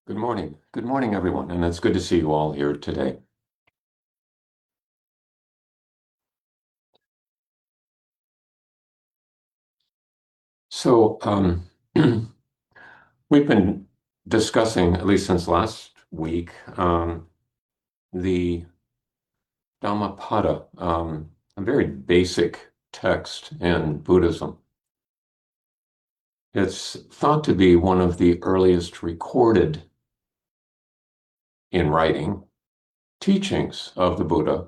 Good morning. Good morning, everyone, and it's good to see you all here today. So, we've been discussing, at least since last week, the Dhammapada, a very basic text in Buddhism. It's thought to be one of the earliest recorded in writing teachings of the Buddha,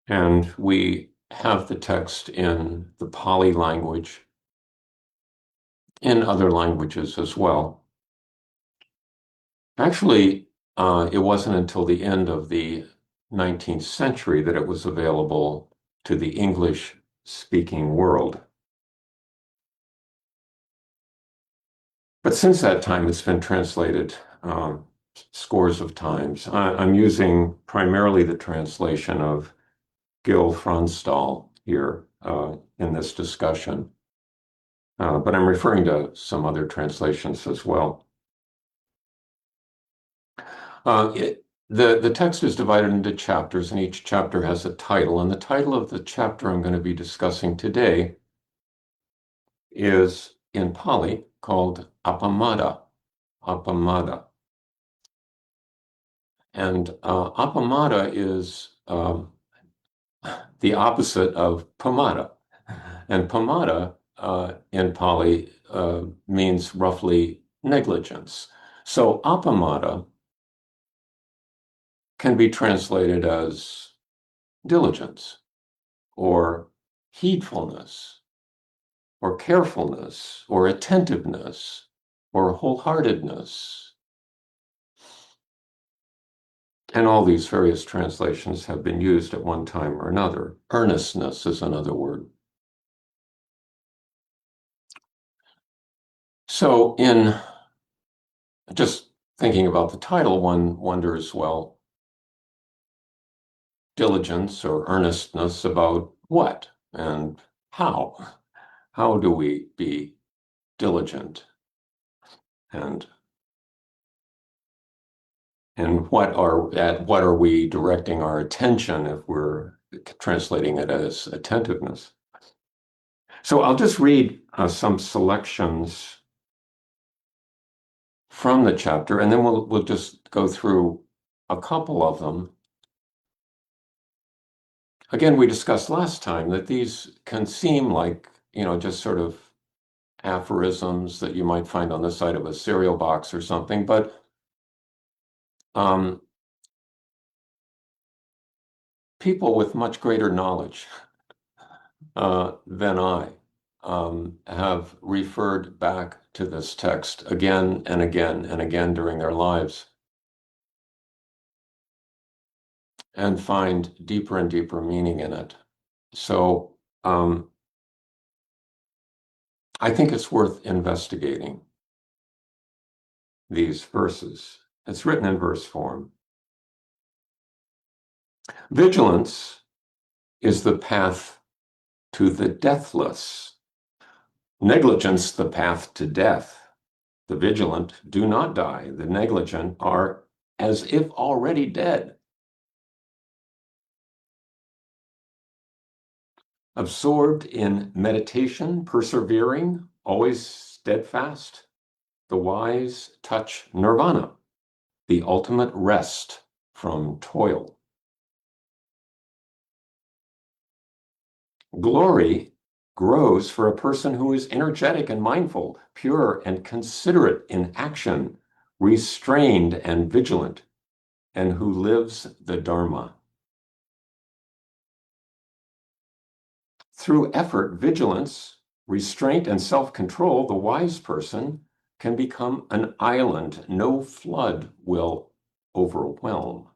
and we have the text in the Pali language, in other languages as well. Actually, it wasn't until the end of the 19th century that it was available to the English-speaking world. But since that time, it's been translated scores of times. I'm using primarily the translation of Gil Fronsdal here in this discussion, but I'm referring to some other translations as well. The text is divided into chapters, and each chapter has a title. And the title of the chapter I'm going to be discussing today is in Pali called Appamada. Appamada. And Appamada is the opposite of pamada. And pamada in Pali means roughly negligence. So Appamada can be translated as diligence or heedfulness or carefulness or attentiveness or wholeheartedness. And all these various translations have been used at one time or another. Earnestness is another word. So in just thinking about the title, one wonders, well, diligence or earnestness about what and how? How do we be diligent? And what are we directing our attention if we're translating it as attentiveness? So I'll just read some selections from the chapter, and then we'll just go through a couple of them. Again, we discussed last time that these can seem like, just sort of aphorisms that you might find on the side of a cereal box or something, but people with much greater knowledge than I have referred back to this text again and again and again during their lives and find deeper and deeper meaning in it. So I think it's worth investigating these verses. It's written in verse form. Vigilance is the path to the deathless. Negligence, the path to death. The vigilant do not die. The negligent are as if already dead. Absorbed in meditation, persevering, always steadfast, the wise touch nirvana, the ultimate rest from toil. Glory grows for a person who is energetic and mindful, pure and considerate in action, restrained and vigilant, and who lives the Dharma. Through effort, vigilance, restraint, and self-control, the wise person can become an island no flood will overwhelm.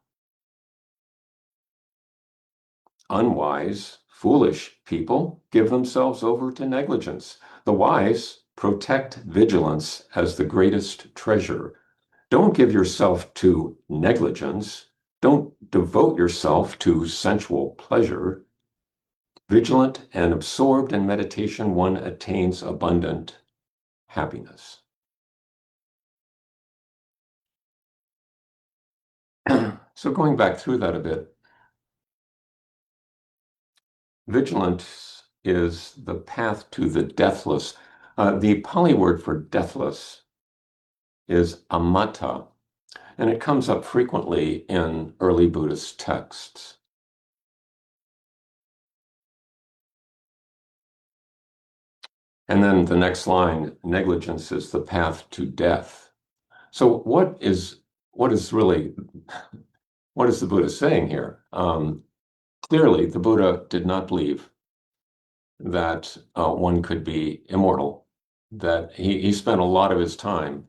Unwise, foolish people give themselves over to negligence. The wise protect vigilance as the greatest treasure. Don't give yourself to negligence. Don't devote yourself to sensual pleasure. Vigilant and absorbed in meditation, one attains abundant happiness. So going back through that a bit, vigilance is the path to the deathless. The Pali word for deathless is amata, and it comes up frequently in early Buddhist texts. And then the next line, negligence is the path to death. So what is really what is the Buddha saying here? Clearly, the Buddha did not believe that one could be immortal. That he spent a lot of his time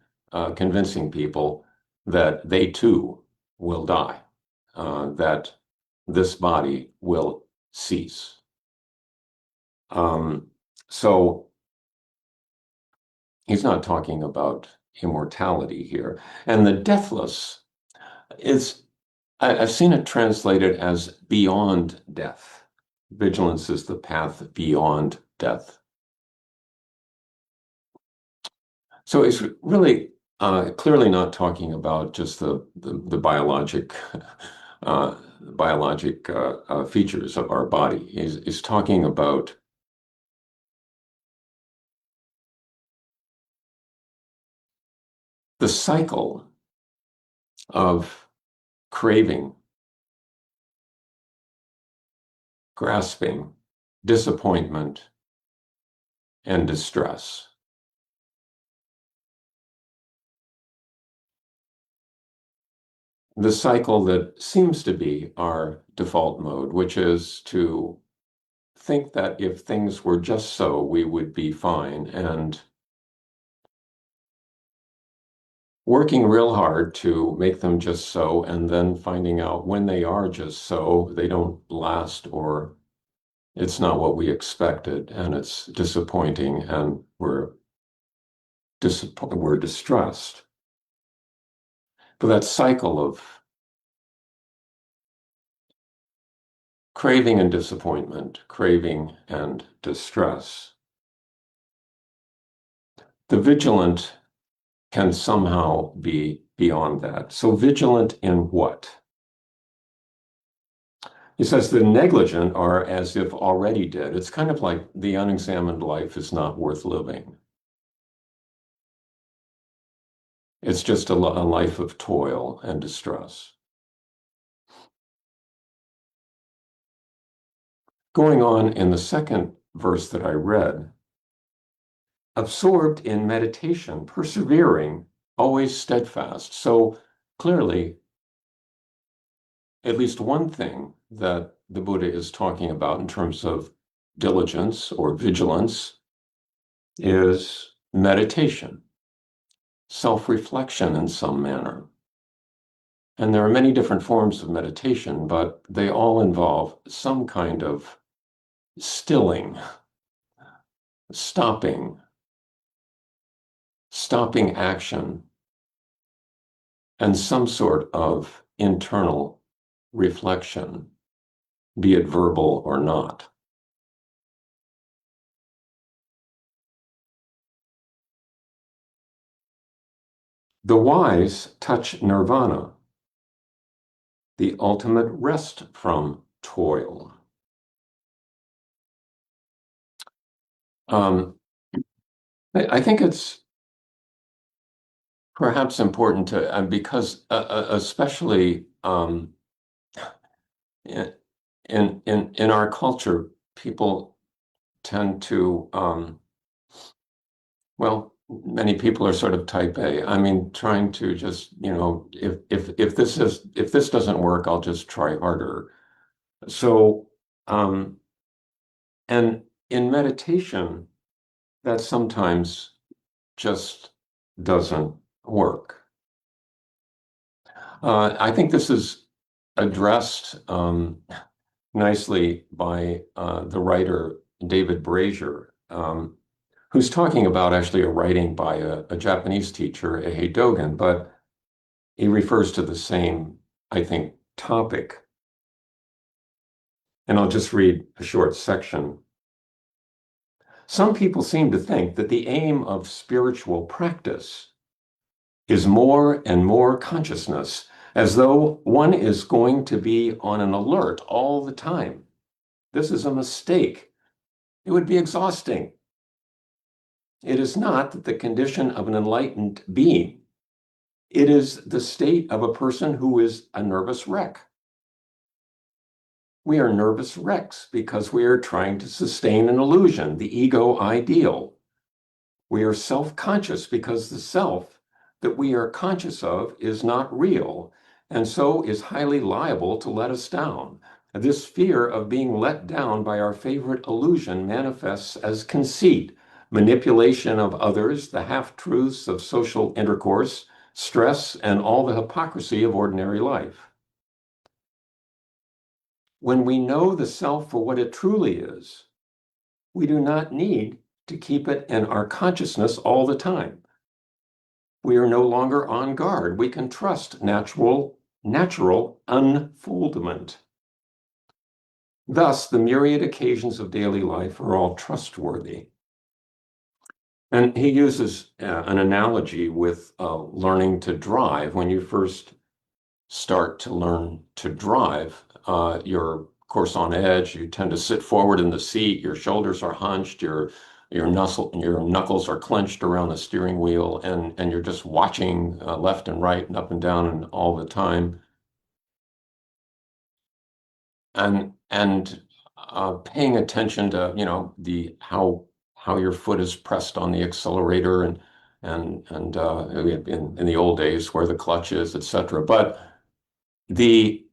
convincing people that they too will die, that this body will cease. So he's not talking about immortality here. And the deathless is, I've seen it translated as beyond death. Vigilance is the path beyond death. So it's really clearly not talking about just the biologic features of our body. He's talking about the cycle of craving, grasping, disappointment, and distress. The cycle that seems to be our default mode, which is to think that if things were just so, we would be fine, and working real hard to make them just so, and then finding out when they are just so, they don't last, or it's not what we expected, and it's disappointing, and we're distressed. But that cycle of craving and disappointment, craving and distress, the vigilant can somehow be beyond that. So vigilant in what? He says the negligent are as if already dead. It's kind of like the unexamined life is not worth living. It's just a life of toil and distress. Going on in the second verse that I read, absorbed in meditation, persevering, always steadfast. So clearly, at least one thing that the Buddha is talking about in terms of diligence or vigilance is meditation, self-reflection in some manner. And there are many different forms of meditation, but they all involve some kind of stilling, stopping action, and some sort of internal reflection, be it verbal or not. The wise touch nirvana, the ultimate rest from toil. I think it's perhaps important to, because especially in our culture, people tend to, well, many people are sort of type A. I mean, trying to just, if this doesn't work, I'll just try harder. So, and in meditation, that sometimes just doesn't work. I think this is addressed nicely by the writer David Brazier, who's talking about actually a writing by a Japanese teacher, Eihei Dogen, but he refers to the same, I think, topic. And I'll just read a short section. Some people seem to think that the aim of spiritual practice is more and more consciousness, as though one is going to be on an alert all the time. This is a mistake. It would be exhausting. It is not the condition of an enlightened being. It is the state of a person who is a nervous wreck. We are nervous wrecks because we are trying to sustain an illusion, the ego ideal. We are self-conscious because the self that we are conscious of is not real, and so is highly liable to let us down. This fear of being let down by our favorite illusion manifests as conceit, manipulation of others, the half-truths of social intercourse, stress, and all the hypocrisy of ordinary life. When we know the self for what it truly is, we do not need to keep it in our consciousness all the time. We are no longer on guard. We can trust natural unfoldment. Thus, the myriad occasions of daily life are all trustworthy. And he uses an analogy with learning to drive. When you first start to learn to drive, you're, of course, on edge. You tend to sit forward in the seat. Your shoulders are hunched. Your knuckles are clenched around the steering wheel, and you're just watching left and right and up and down and all the time, and paying attention to the how your foot is pressed on the accelerator and in the old days where the clutch is, etc. But the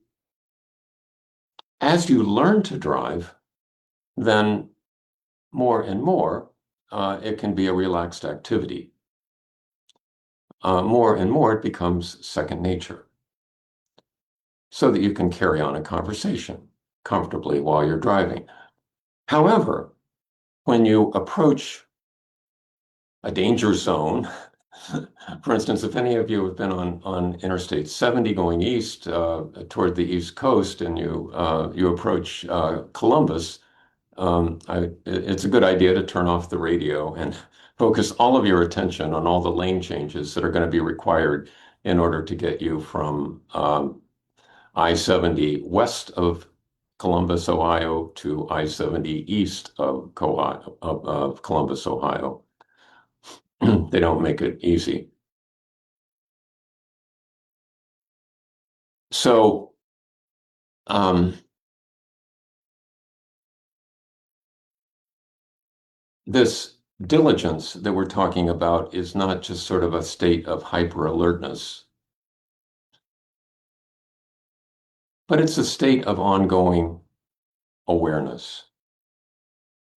as you learn to drive, then more and more it can be a relaxed activity. More and more it becomes second nature, so that you can carry on a conversation comfortably while you're driving. However, when you approach a danger zone, for instance, if any of you have been on Interstate 70 going east toward the East Coast, and you approach Columbus, it's a good idea to turn off the radio and focus all of your attention on all the lane changes that are going to be required in order to get you from I-70 west of Columbus, Ohio, to I-70 east of Columbus, Ohio. They don't make it easy. So, this diligence that we're talking about is not just sort of a state of hyper alertness, but it's a state of ongoing awareness,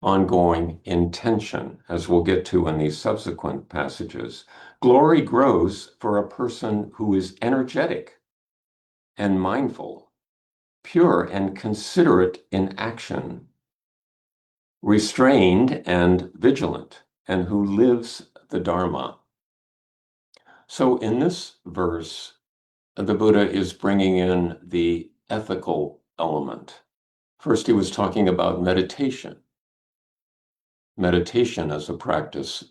ongoing intention, as we'll get to in these subsequent passages. Glory grows for a person who is energetic and mindful, pure and considerate in action, restrained and vigilant, and who lives the Dharma. So in this verse, the Buddha is bringing in the ethical element. First, he was talking about meditation as a practice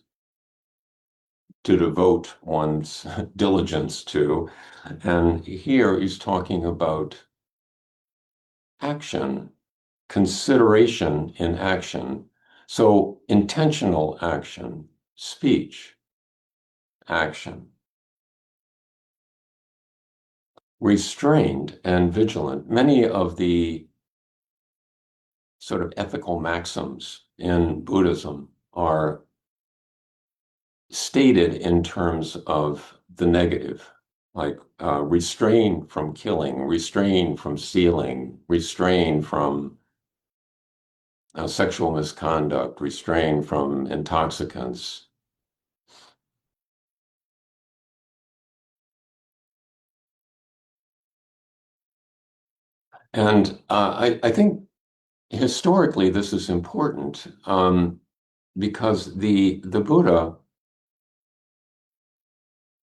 to devote one's diligence to. And here he's talking about action, consideration in action. So intentional action, speech, action. Restrained and vigilant. Many of the sort of ethical maxims in Buddhism are stated in terms of the negative, like restrain from killing, restrain from stealing, restrain from sexual misconduct, restrain from intoxicants. And I think historically this is important because the Buddha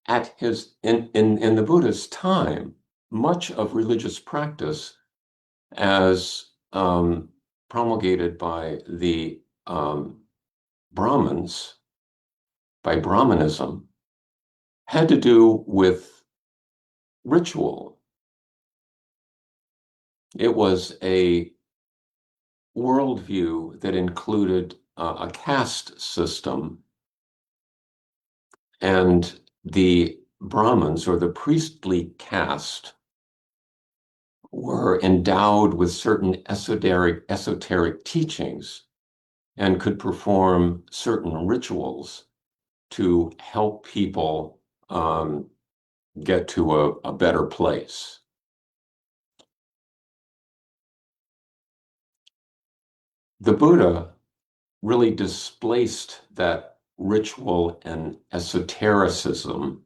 in the Buddha's time, much of religious practice as promulgated by the Brahmins, by Brahmanism, had to do with ritual, It was a worldview that included a caste system, and the Brahmins, or the priestly caste, were endowed with certain esoteric teachings and could perform certain rituals to help people get to a better place. The Buddha really displaced that ritual and esotericism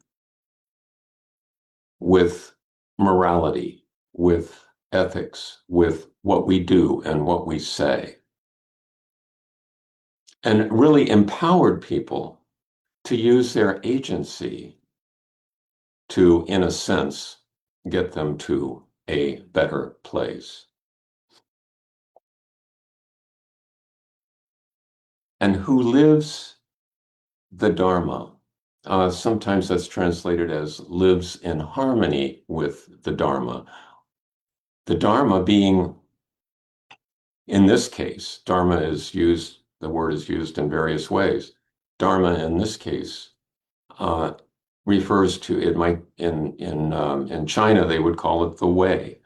with morality, with ethics, with what we do and what we say, and really empowered people to use their agency to, in a sense, get them to a better place. And who lives the Dharma? Sometimes that's translated as lives in harmony with the Dharma. The Dharma being, in this case, Dharma is used, the word is used in various ways. Dharma in this case uh, refers to, it might, in China, they would call it the way,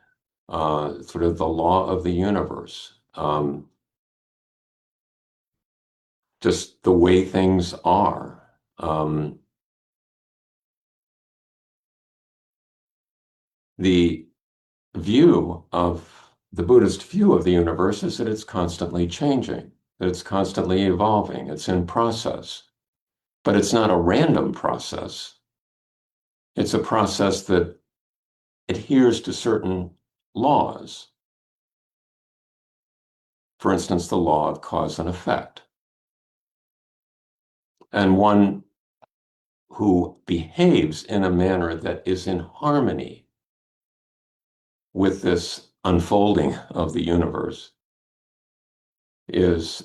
sort of the law of the universe, just the way things are. The view of the Buddhist view of the universe is that it's constantly changing, that it's constantly evolving, it's in process. But it's not a random process. It's a process that adheres to certain laws. For instance, the law of cause and effect. And one who behaves in a manner that is in harmony with this unfolding of the universe is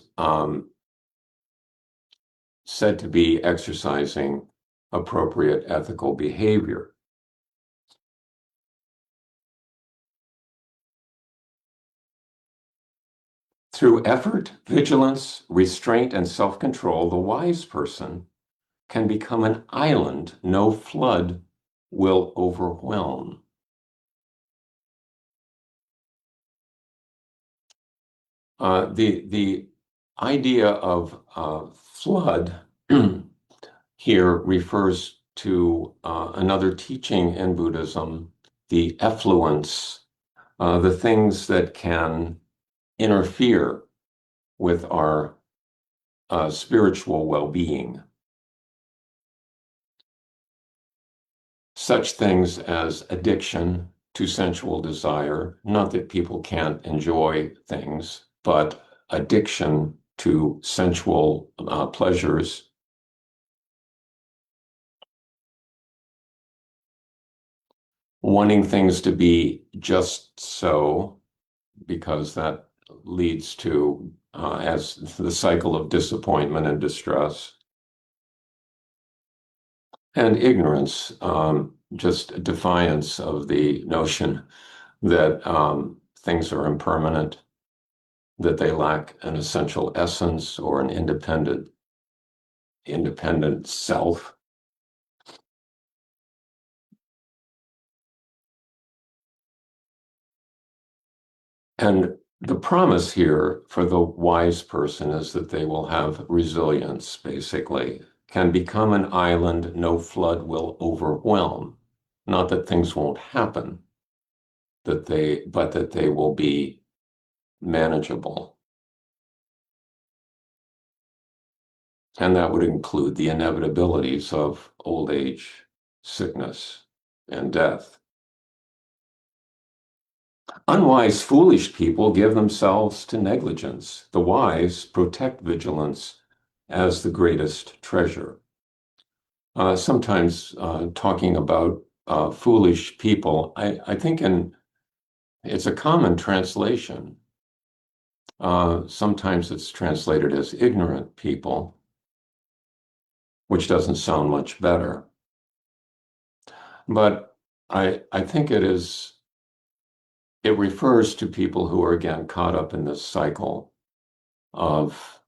said to be exercising appropriate ethical behavior. Through effort, vigilance, restraint, and self-control, the wise person can become an island no flood will overwhelm. The idea of flood here refers to another teaching in Buddhism, the effluence, the things that can interfere with our spiritual well-being. Such things as addiction to sensual desire, not that people can't enjoy things, but addiction to sensual pleasures, wanting things to be just so, because that leads to, as the cycle of disappointment and distress, and ignorance, just defiance of the notion that things are impermanent, that they lack an essential essence or an independent self. And the promise here for the wise person is that they will have resilience, basically, can become an island no flood will overwhelm. Not that things won't happen, but that they will be manageable. And that would include the inevitabilities of old age, sickness, and death. Unwise, foolish people give themselves to negligence. The wise protect vigilance as the greatest treasure. Sometimes talking about foolish people, I think it's a common translation. Sometimes it's translated as ignorant people, which doesn't sound much better. But I think it is it refers to people who are again caught up in this cycle of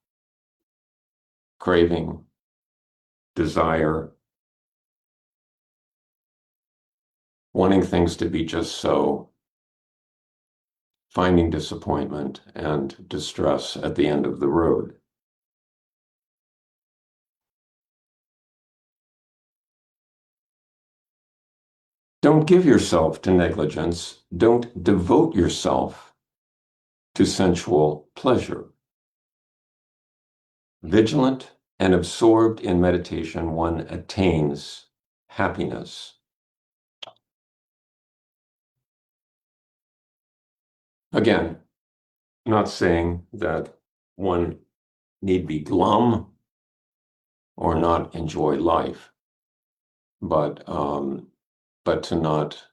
craving, desire, wanting things to be just so, finding disappointment and distress at the end of the road. Don't give yourself to negligence. Don't devote yourself to sensual pleasure. Vigilant and absorbed in meditation, one attains happiness. Again, not saying that one need be glum or not enjoy life, but to not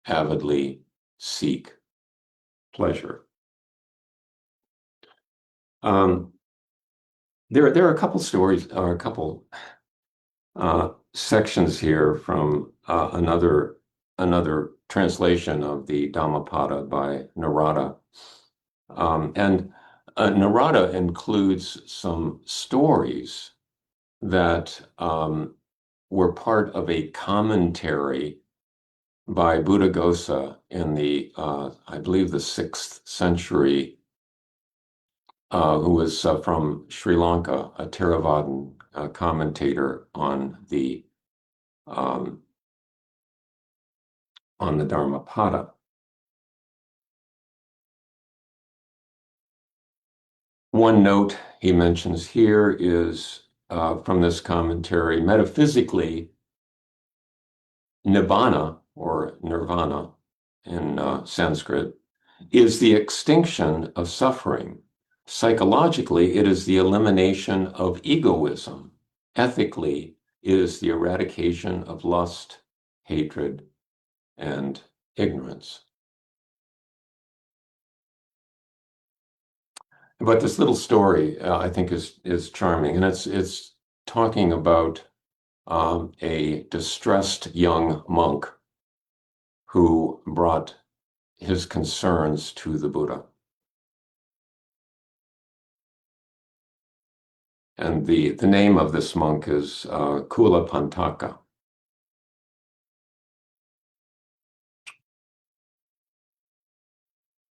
avidly seek pleasure. There are a couple stories or a couple sections here from another translation of the Dhammapada by Narada. And Narada includes some stories that were part of a commentary by Buddhaghosa in the, I believe, the 6th century, who was from Sri Lanka, a Theravadan commentator on the Dhammapada. One note he mentions here is from this commentary: metaphysically, nibbana, or nirvana in Sanskrit, is the extinction of suffering. Psychologically, it is the elimination of egoism. Ethically, it is the eradication of lust, hatred, and ignorance. But this little story, I think, is charming, and it's talking about a distressed young monk who brought his concerns to the Buddha. And the name of this monk is Kula Pantaka.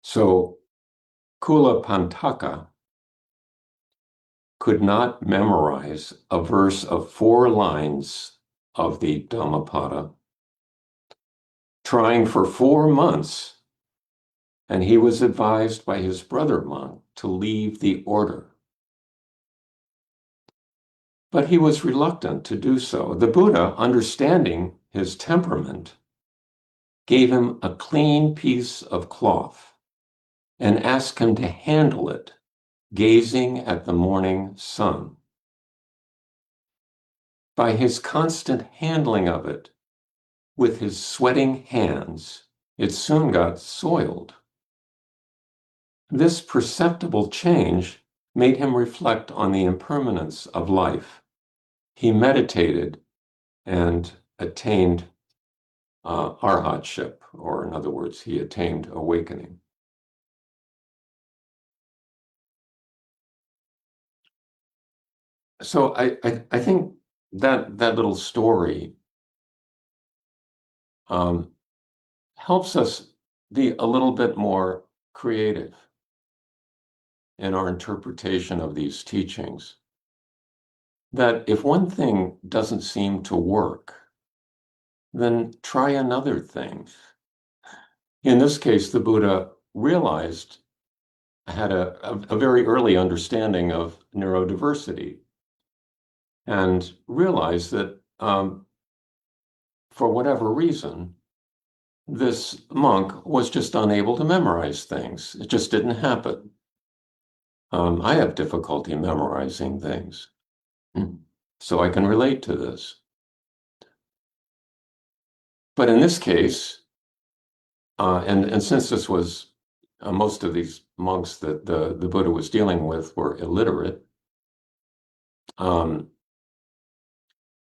So Kula Pantaka could not memorize a verse of 4 lines of the Dhammapada, trying for 4 months, and he was advised by his brother monk to leave the order. But he was reluctant to do so. The Buddha, understanding his temperament, gave him a clean piece of cloth and asked him to handle it, gazing at the morning sun. By his constant handling of it with his sweating hands, it soon got soiled. This perceptible change made him reflect on the impermanence of life. He meditated and attained arhatship, or in other words, he attained awakening. So I think that little story helps us be a little bit more creative in our interpretation of these teachings. That if one thing doesn't seem to work, then try another thing. In this case, the Buddha realized, had a very early understanding of neurodiversity, and realized that for whatever reason, this monk was just unable to memorize things. It just didn't happen. I have difficulty memorizing things, so I can relate to this. But in this case, and since this was most of these monks that the Buddha was dealing with were illiterate,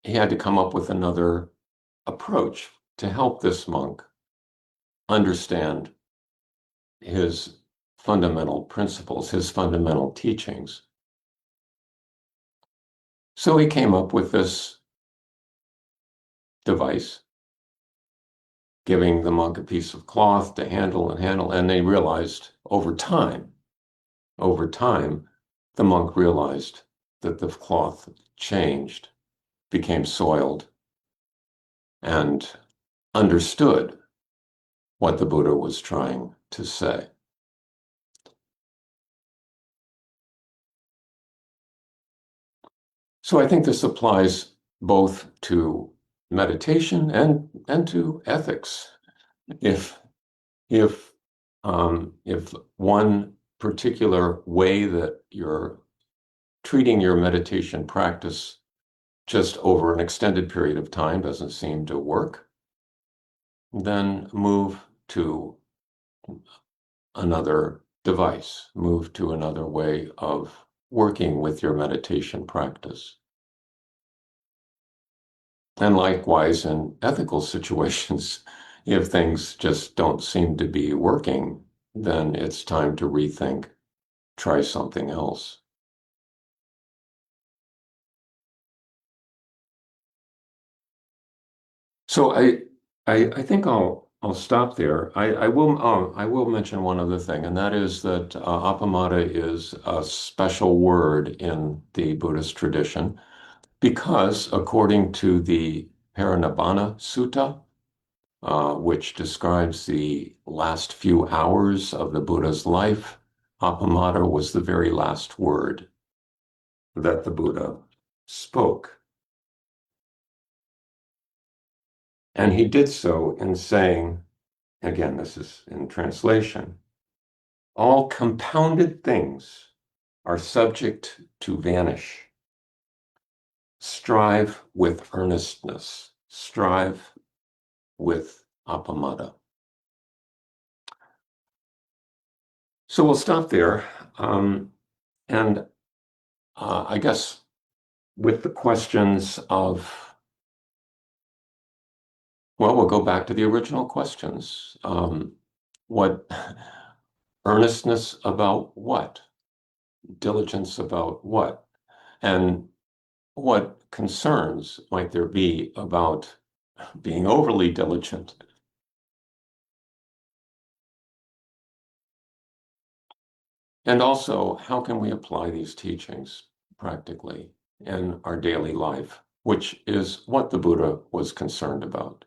he had to come up with another approach to help this monk understand his fundamental principles, his fundamental teachings. So he came up with this device, giving the monk a piece of cloth to handle, and they realized over time, the monk realized that the cloth changed, became soiled, and understood what the Buddha was trying to say. So I think this applies both to meditation and to ethics. If if if one particular way that you're treating your meditation practice just over an extended period of time doesn't seem to work, then move to another device, move to another way of working with your meditation practice. And likewise, in ethical situations, if things just don't seem to be working, then it's time to rethink, try something else. So I think I'll stop there. I will mention one other thing, and that is that appamada is a special word in the Buddhist tradition because according to the Parinibbana Sutta, which describes the last few hours of the Buddha's life, appamada was the very last word that the Buddha spoke. And he did so in saying, again, this is in translation, all compounded things are subject to vanish. Strive with earnestness. Strive with appamada. So we'll stop there. And I guess with the questions of, well, we'll go back to the original questions. What earnestness about what? Diligence about what? And what concerns might there be about being overly diligent? And also, how can we apply these teachings practically in our daily life, which is what the Buddha was concerned about?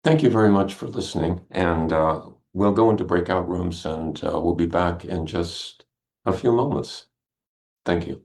Thank you very much for listening, and we'll go into breakout rooms and we'll be back in just a few moments. Thank you.